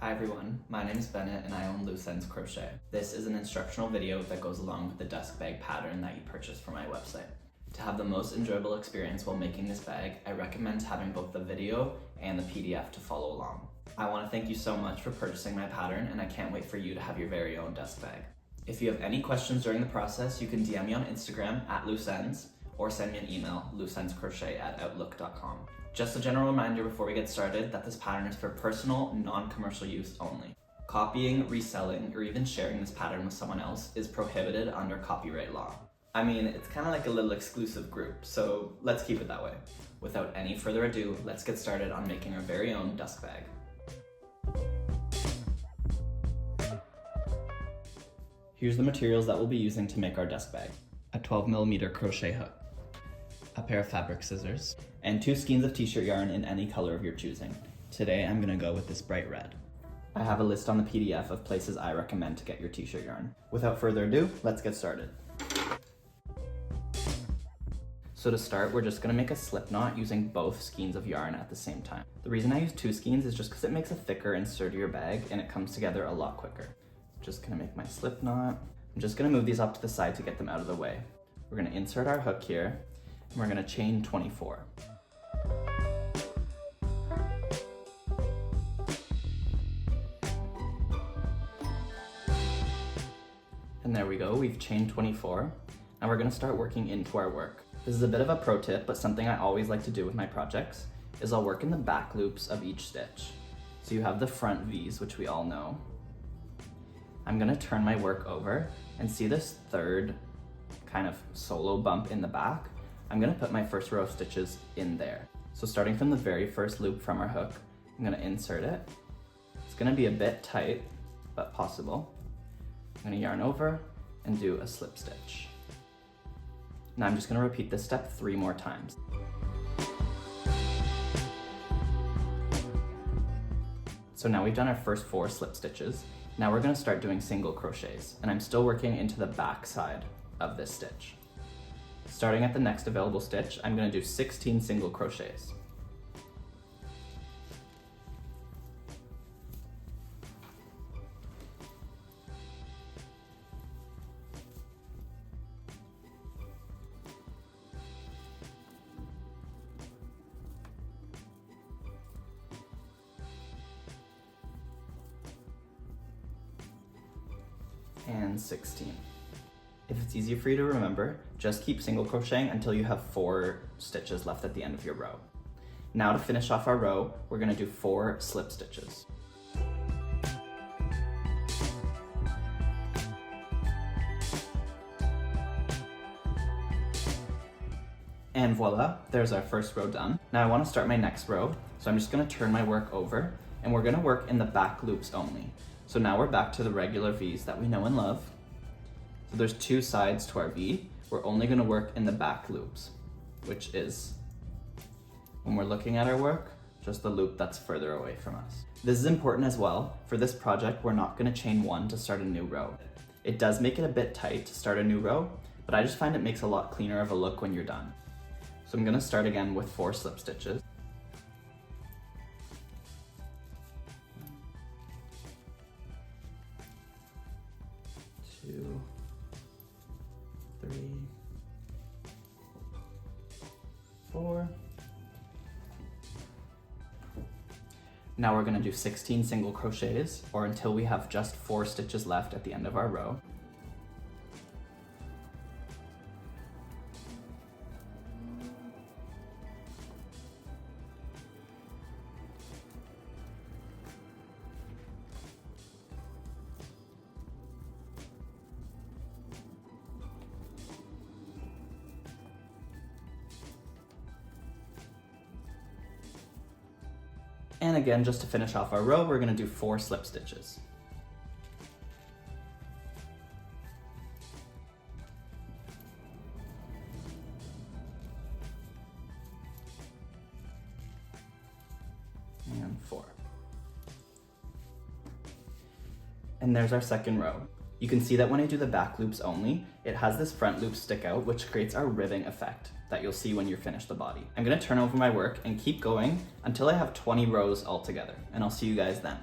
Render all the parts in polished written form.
Hi everyone, my name is Bennett and I own Loose Ends Crochet. This is an instructional video that goes along with the DUSK Bag pattern that you purchased from my website. To have the most enjoyable experience while making this bag, I recommend having both the video and the PDF to follow along. I want to thank you so much for purchasing my pattern, and I can't wait for you to have your very own DUSK Bag. If you have any questions during the process, you can DM me on Instagram at looseends or send me an email, looseenscrochet@outlook.com. Just a general reminder before we get started that this pattern is for personal, non-commercial use only. Copying, reselling, or even sharing this pattern with someone else is prohibited under copyright law. I mean, it's kind of like a little exclusive group, so let's keep it that way. Without any further ado, let's get started on making our very own DUSK Bag. Here's the materials that we'll be using to make our DUSK Bag. A 12mm crochet hook, a pair of fabric scissors, and 2 skeins of t-shirt yarn in any color of your choosing. Today I'm gonna go with this bright red. I have a list on the PDF of places I recommend to get your t-shirt yarn. Without further ado, let's get started. So to start, we're just gonna make a slip knot using both skeins of yarn at the same time. The reason I use 2 skeins is just because it makes a thicker and sturdier bag and it comes together a lot quicker. Just gonna make my slip knot. I'm just gonna move these up to the side to get them out of the way. We're gonna insert our hook here and we're gonna chain 24. And there we go, we've chained 24. Now we're gonna start working into our work. This is a bit of a pro tip, but something I always like to do with my projects is I'll work in the back loops of each stitch. So you have the front V's, which we all know. I'm gonna turn my work over and see this third kind of solo bump in the back. I'm gonna put my first row of stitches in there. So starting from the very first loop from our hook, I'm gonna insert it. It's gonna be a bit tight, but possible. I'm gonna yarn over and do a slip stitch. Now I'm just gonna repeat this step 3 more times. So now we've done our first 4 slip stitches. Now we're gonna start doing single crochets, and I'm still working into the back side of this stitch. Starting at the next available stitch, I'm gonna do 16 single crochets. And 16. If it's easier for you to remember, just keep single crocheting until you have 4 stitches left at the end of your row. Now to finish off our row, we're gonna do 4 slip stitches. And voila, there's our first row done. Now I wanna start my next row, so I'm just gonna turn my work over and we're gonna work in the back loops only. So now we're back to the regular V's that we know and love. So there's 2 sides to our V. We're only gonna work in the back loops, which is, when we're looking at our work, just the loop that's further away from us. This is important as well. For this project, we're not gonna chain 1 to start a new row. It does make it a bit tight to start a new row, but I just find it makes a lot cleaner of a look when you're done. So I'm gonna start again with 4 slip stitches. 2, 3, 4. Now we're gonna do 16 single crochets, or until we have just 4 stitches left at the end of our row. And again, just to finish off our row, we're gonna do 4 slip stitches. And 4. And there's our second row. You can see that when I do the back loops only, it has this front loop stick out, which creates our ribbing effect that you'll see when you finish the body. I'm gonna turn over my work and keep going until I have 20 rows all together, and I'll see you guys then.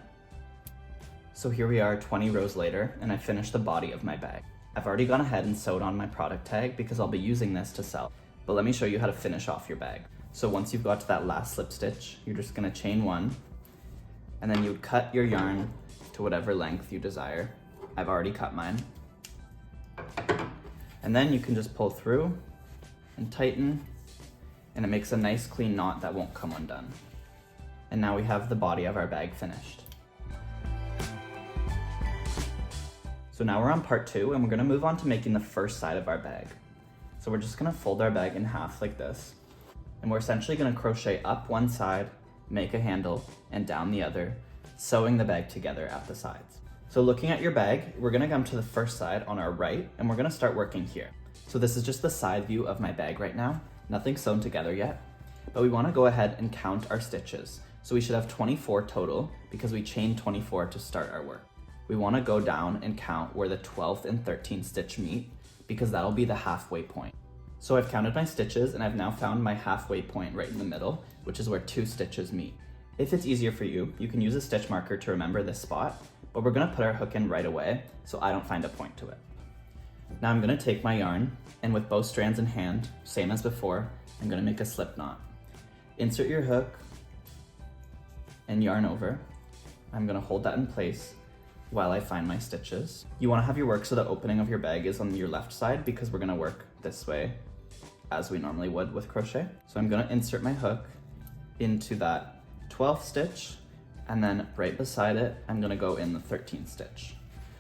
So here we are 20 rows later, and I finished the body of my bag. I've already gone ahead and sewed on my product tag because I'll be using this to sell. But let me show you how to finish off your bag. So once you've got to that last slip stitch, you're just gonna chain one, and then you cut your yarn to whatever length you desire. I've already cut mine. And then you can just pull through and tighten, and it makes a nice clean knot that won't come undone. And now we have the body of our bag finished. So now we're on part 2, and we're gonna move on to making the first side of our bag. So we're just gonna fold our bag in half like this, and we're essentially gonna crochet up one side, make a handle, and down the other, sewing the bag together at the sides. So looking at your bag, we're gonna come to the first side on our right, and we're gonna start working here. So this is just the side view of my bag right now, nothing sewn together yet, but we wanna go ahead and count our stitches. So we should have 24 total because we chained 24 to start our work. We wanna go down and count where the 12th and 13th stitch meet because that'll be the halfway point. So I've counted my stitches and I've now found my halfway point right in the middle, which is where 2 stitches meet. If it's easier for you, you can use a stitch marker to remember this spot, but we're gonna put our hook in right away so I don't find a point to it. Now I'm gonna take my yarn, and with both strands in hand, same as before, I'm gonna make a slip knot. Insert your hook and yarn over. I'm gonna hold that in place while I find my stitches. You wanna have your work so the opening of your bag is on your left side because we're gonna work this way as we normally would with crochet. So I'm gonna insert my hook into that 12th stitch, and then right beside it, I'm gonna go in the 13th stitch.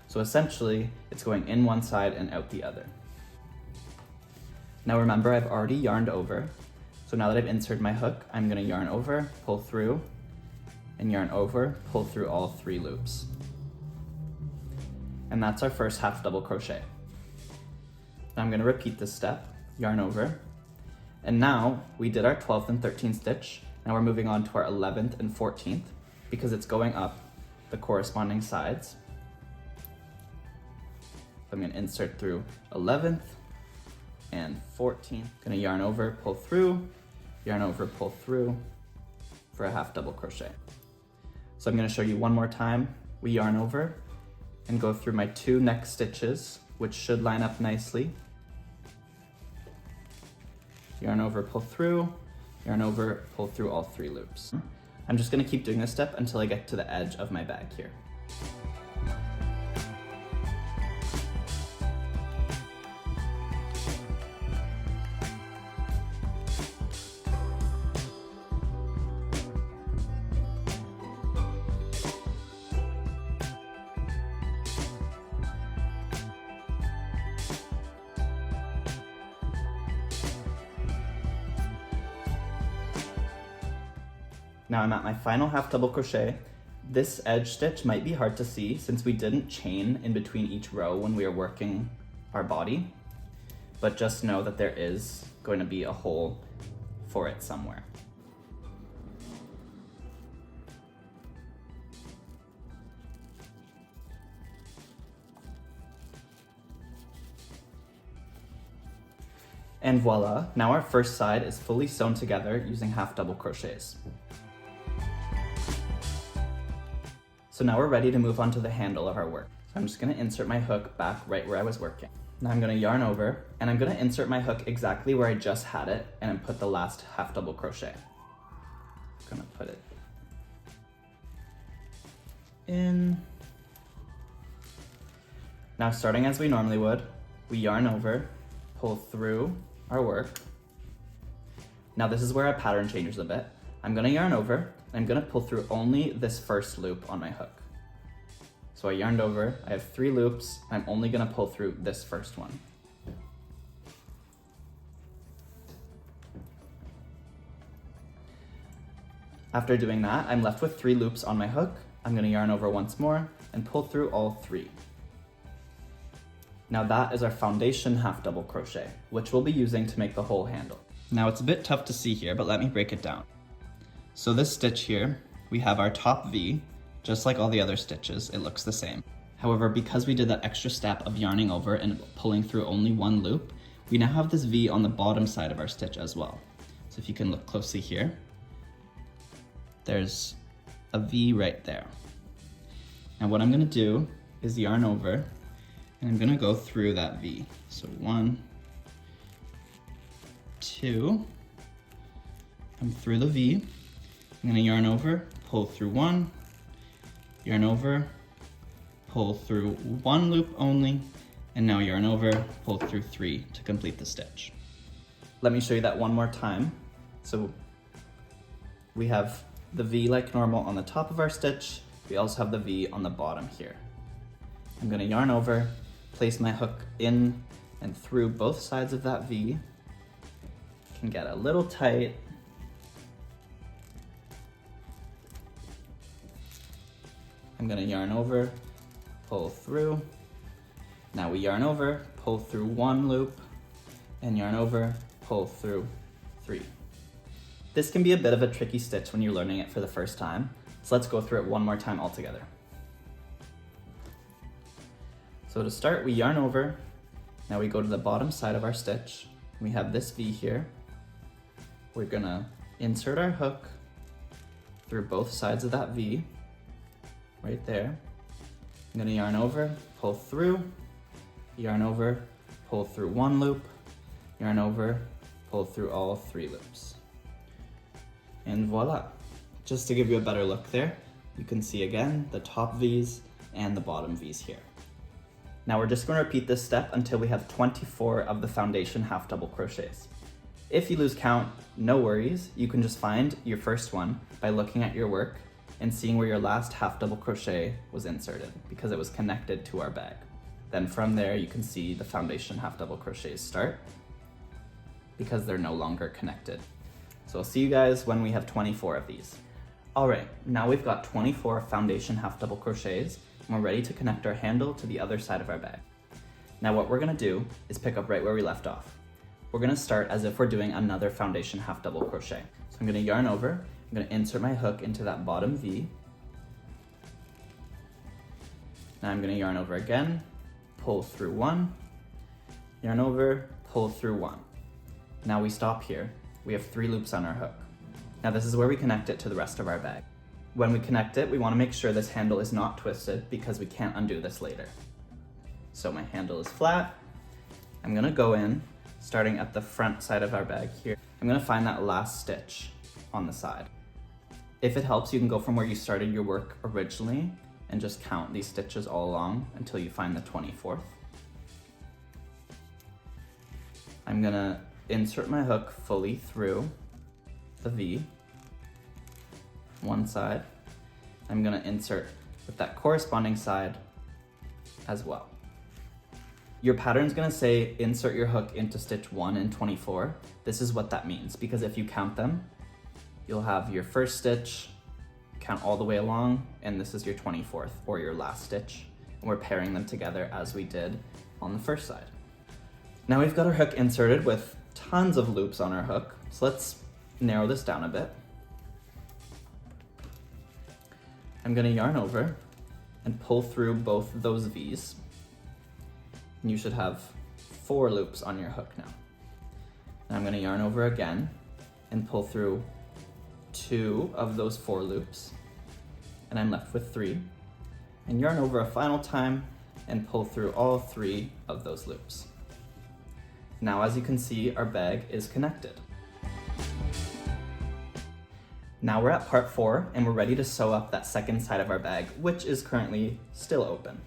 So essentially, it's going in one side and out the other. Now remember, I've already yarned over. So now that I've inserted my hook, I'm gonna yarn over, pull through, and yarn over, pull through all 3 loops. And that's our first half double crochet. Now I'm gonna repeat this step, yarn over, and now we did our 12th and 13th stitch. Now we're moving on to our 11th and 14th because it's going up the corresponding sides. I'm gonna insert through 11th and 14th. Gonna yarn over, pull through, yarn over, pull through for a half double crochet. So I'm gonna show you one more time. We yarn over and go through my 2 next stitches, which should line up nicely. Yarn over, pull through, yarn over, pull through all 3 loops. I'm just gonna keep doing this step until I get to the edge of my bag here. Now I'm at my final half double crochet. This edge stitch might be hard to see since we didn't chain in between each row when we were working our body, but just know that there is going to be a hole for it somewhere. And voila, now our first side is fully sewn together using half double crochets. So now we're ready to move on to the handle of our work. So I'm just gonna insert my hook back right where I was working. Now I'm gonna yarn over, and I'm gonna insert my hook exactly where I just had it, and then put the last half double crochet. I'm gonna put it in. Now starting as we normally would, we yarn over, pull through our work. Now this is where our pattern changes a bit. I'm gonna yarn over, I'm gonna pull through only this first loop on my hook. So I yarned over, I have 3 loops, I'm only gonna pull through this first one. After doing that, I'm left with 3 loops on my hook. I'm gonna yarn over once more and pull through all 3. Now that is our foundation half double crochet, which we'll be using to make the whole handle. Now it's a bit tough to see here, but let me break it down. So this stitch here, we have our top V, just like all the other stitches, it looks the same. However, because we did that extra step of yarning over and pulling through only 1 loop, we now have this V on the bottom side of our stitch as well. So if you can look closely here, there's a V right there. Now what I'm gonna do is yarn over, and I'm gonna go through that V. So 1, 2, I'm through the V. I'm gonna yarn over, pull through 1, yarn over, pull through 1 loop only, and now yarn over, pull through 3 to complete the stitch. Let me show you that one more time. So we have the V like normal on the top of our stitch. We also have the V on the bottom here. I'm gonna yarn over, place my hook in and through both sides of that V. Can get a little tight. I'm gonna yarn over, pull through. Now we yarn over, pull through 1 loop, and yarn over, pull through 3. This can be a bit of a tricky stitch when you're learning it for the first time, so let's go through it one more time all together. So to start, we yarn over. Now we go to the bottom side of our stitch. We have this V here. We're gonna insert our hook through both sides of that V, right there. I'm gonna yarn over, pull through, yarn over, pull through 1 loop, yarn over, pull through all 3 loops. And voila. Just to give you a better look there, you can see again the top V's and the bottom V's here. Now we're just going to repeat this step until we have 24 of the foundation half double crochets. If you lose count, no worries. You can just find your first one by looking at your work and seeing where your last half double crochet was inserted because it was connected to our bag. Then from there you can see the foundation half double crochets start because they're no longer connected. So I'll see you guys when we have 24 of these. All right, now we've got 24 foundation half double crochets and we're ready to connect our handle to the other side of our bag. Now what we're gonna do is pick up right where we left off. We're gonna start as if we're doing another foundation half double crochet. So I'm gonna yarn over, I'm gonna insert my hook into that bottom V. Now I'm gonna yarn over again, pull through 1, yarn over, pull through 1. Now we stop here. We have 3 loops on our hook. Now this is where we connect it to the rest of our bag. When we connect it, we want to make sure this handle is not twisted because we can't undo this later. So my handle is flat. I'm gonna go in, starting at the front side of our bag here. I'm gonna find that last stitch on the side. If it helps, you can go from where you started your work originally and just count these stitches all along until you find the 24th. I'm gonna insert my hook fully through the V, one side. I'm gonna insert with that corresponding side as well. Your pattern's gonna say insert your hook into stitch 1 and 24. This is what that means, because if you count them, you'll have your first stitch, count all the way along, and this is your 24th or your last stitch. And we're pairing them together as we did on the first side. Now we've got our hook inserted with tons of loops on our hook, so let's narrow this down a bit. I'm gonna yarn over and pull through both those V's. And you should have 4 loops on your hook now. And I'm gonna yarn over again and pull through 2 of those 4 loops. And I'm left with 3. And yarn over a final time and pull through all 3 of those loops. Now, as you can see, our bag is connected. Now we're at part 4 and we're ready to sew up that second side of our bag, which is currently still open.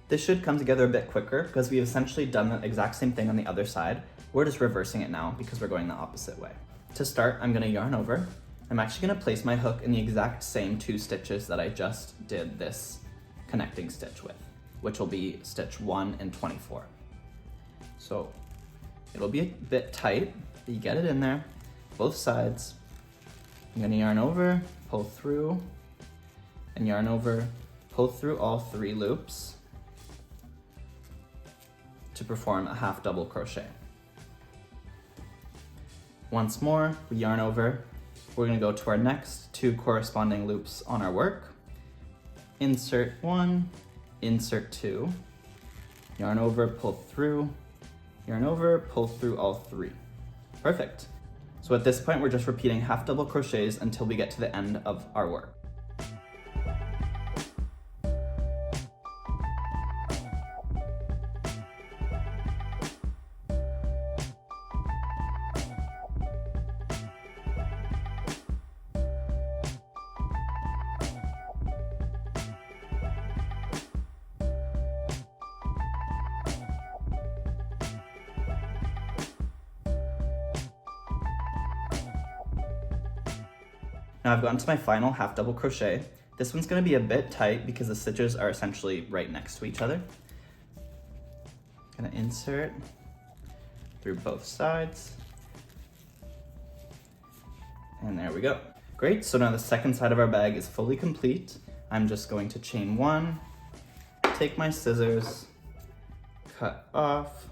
This should come together a bit quicker because we've essentially done the exact same thing on the other side. We're just reversing it now because we're going the opposite way. To start, I'm gonna yarn over. I'm actually gonna place my hook in the exact same 2 stitches that I just did this connecting stitch with, which will be stitch 1 and 24. So it'll be a bit tight, but you get it in there, both sides. I'm gonna yarn over, pull through, and yarn over, pull through all 3 loops to perform a half double crochet. Once more, we yarn over. We're gonna go to our next 2 corresponding loops on our work. Insert 1, insert 2, yarn over, pull through, yarn over, pull through all 3. Perfect. So at this point, we're just repeating half double crochets until we get to the end of our work. Now I've gotten to my final half double crochet. This one's gonna be a bit tight because the stitches are essentially right next to each other. Gonna insert through both sides. And there we go. Great, so now the second side of our bag is fully complete. I'm just going to chain one, take my scissors, cut off.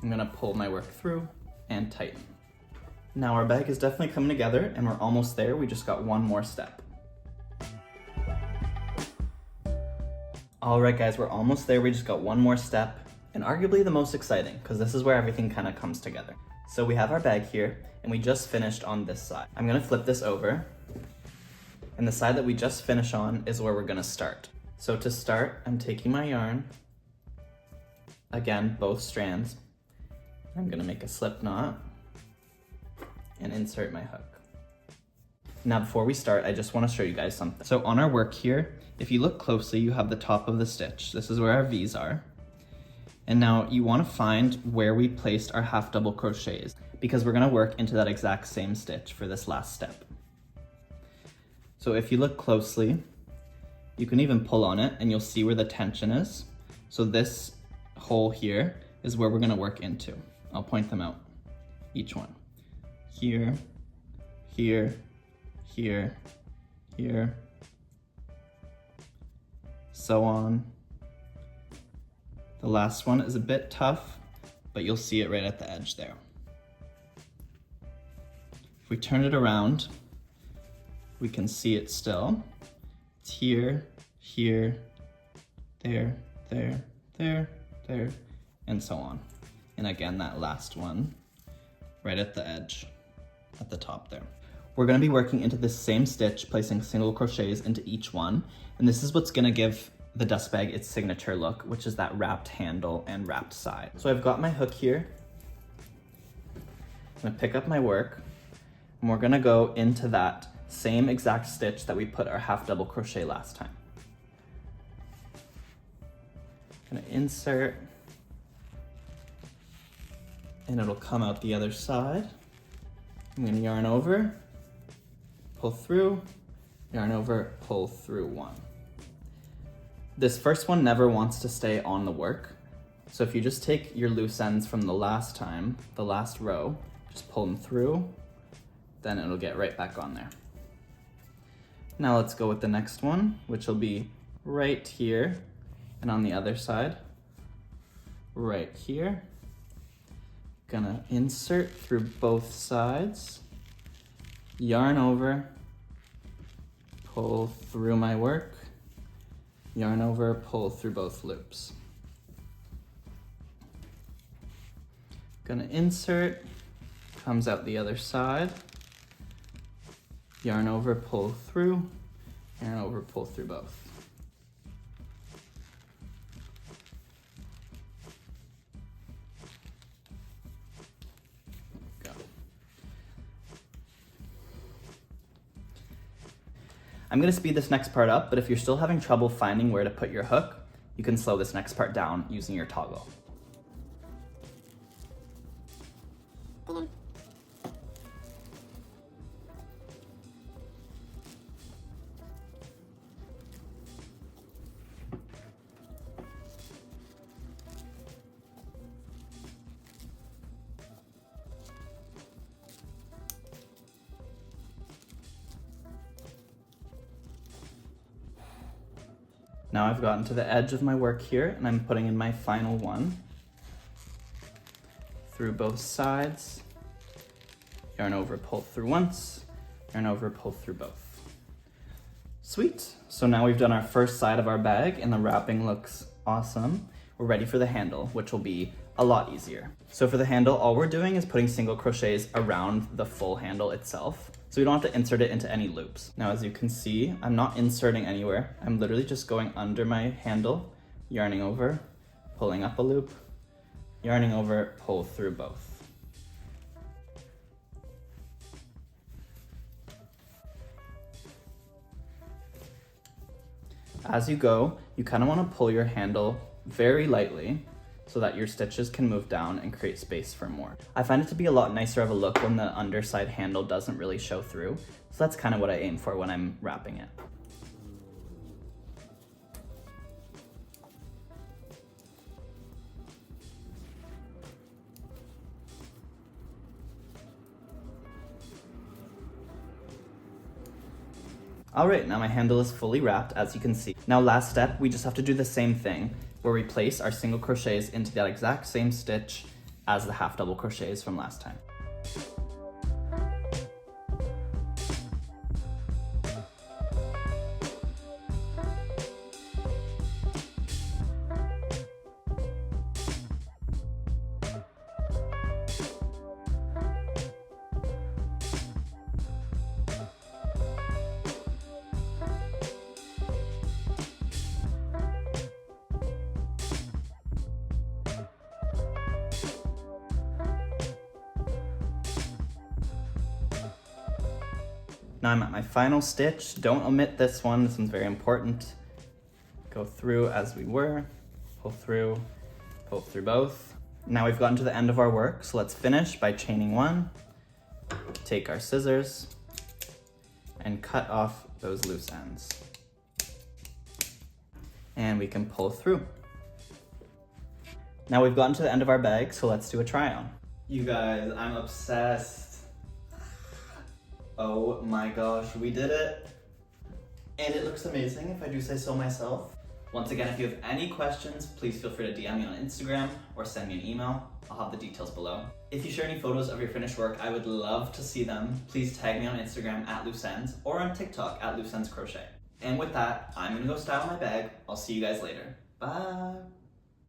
I'm gonna pull my work through and tighten. Now our bag is definitely coming together and we're almost there. We just got one more step. All right guys, we're almost there. We just got one more step and arguably the most exciting because this is where everything kind of comes together. So we have our bag here and we just finished on this side. I'm gonna flip this over and the side that we just finished on is where we're gonna start. So to start, I'm taking my yarn, again, both strands. I'm gonna make a slip knot and insert my hook. Now before we start, I just wanna show you guys something. So on our work here, if you look closely, you have the top of the stitch. This is where our V's are. And now you wanna find where we placed our half double crochets because we're gonna work into that exact same stitch for this last step. So if you look closely, you can even pull on it and you'll see where the tension is. So this hole here is where we're gonna work into. I'll point them out, each one. Here, here, here, here, so on. The last one is a bit tough, but you'll see it right at the edge there. If we turn it around, we can see it still. It's here, here, there, there, there, there, and so on. And again, that last one, right at the edge, at the top there. We're gonna be working into this same stitch, placing single crochets into each one. And this is what's gonna give the DUSK bag its signature look, which is that wrapped handle and wrapped side. So I've got my hook here. I'm gonna pick up my work and we're gonna go into that same exact stitch that we put our half double crochet last time. Gonna insert and it'll come out the other side. I'm gonna yarn over, pull through, yarn over, pull through one. This first one never wants to stay on the work. So if you just take your loose ends from the last time, the last row, just pull them through, then it'll get right back on there. Now let's go with the next one, which will be right here and on the other side, right here. Gonna insert through both sides, yarn over, pull through my work, yarn over, pull through both loops. Gonna insert, comes out the other side, yarn over, pull through, yarn over, pull through both. I'm gonna speed this next part up, but if you're still having trouble finding where to put your hook, you can slow this next part down using your toggle. Now I've gotten to the edge of my work here and I'm putting in my final one. Through both sides, yarn over, pull through once, yarn over, pull through both. Sweet, so now we've done our first side of our bag and the wrapping looks awesome. We're ready for the handle, which will be a lot easier. So for the handle, all we're doing is putting single crochets around the full handle itself. So we don't have to insert it into any loops. Now, as you can see, I'm not inserting anywhere. I'm literally just going under my handle, yarning over, pulling up a loop, yarning over, pull through both. As you go, you kind of want to pull your handle very lightly so that your stitches can move down and create space for more. I find it to be a lot nicer of a look when the underside handle doesn't really show through, so that's kind of what I aim for when I'm wrapping it. Alright, now my handle is fully wrapped, as you can see. Now last step, we just have to do the same thing, where we place our single crochets into that exact same stitch as the half double crochets from last time. Now I'm at my final stitch. Don't omit this one. This one's very important. Go through as we were, pull through both. Now we've gotten to the end of our work, so let's finish by chaining one. Take our scissors and cut off those loose ends. And we can pull through. Now we've gotten to the end of our bag, so let's do a try on. You guys, I'm obsessed. Oh my gosh, we did it. And it looks amazing, if I do say so myself. Once again, if you have any questions, please feel free to DM me on Instagram or send me an email. I'll have the details below. If you share any photos of your finished work, I would love to see them. Please tag me on Instagram at Loose Ends or on TikTok at Loose Ends Crochet. And with that, I'm gonna go style my bag. I'll see you guys later. Bye.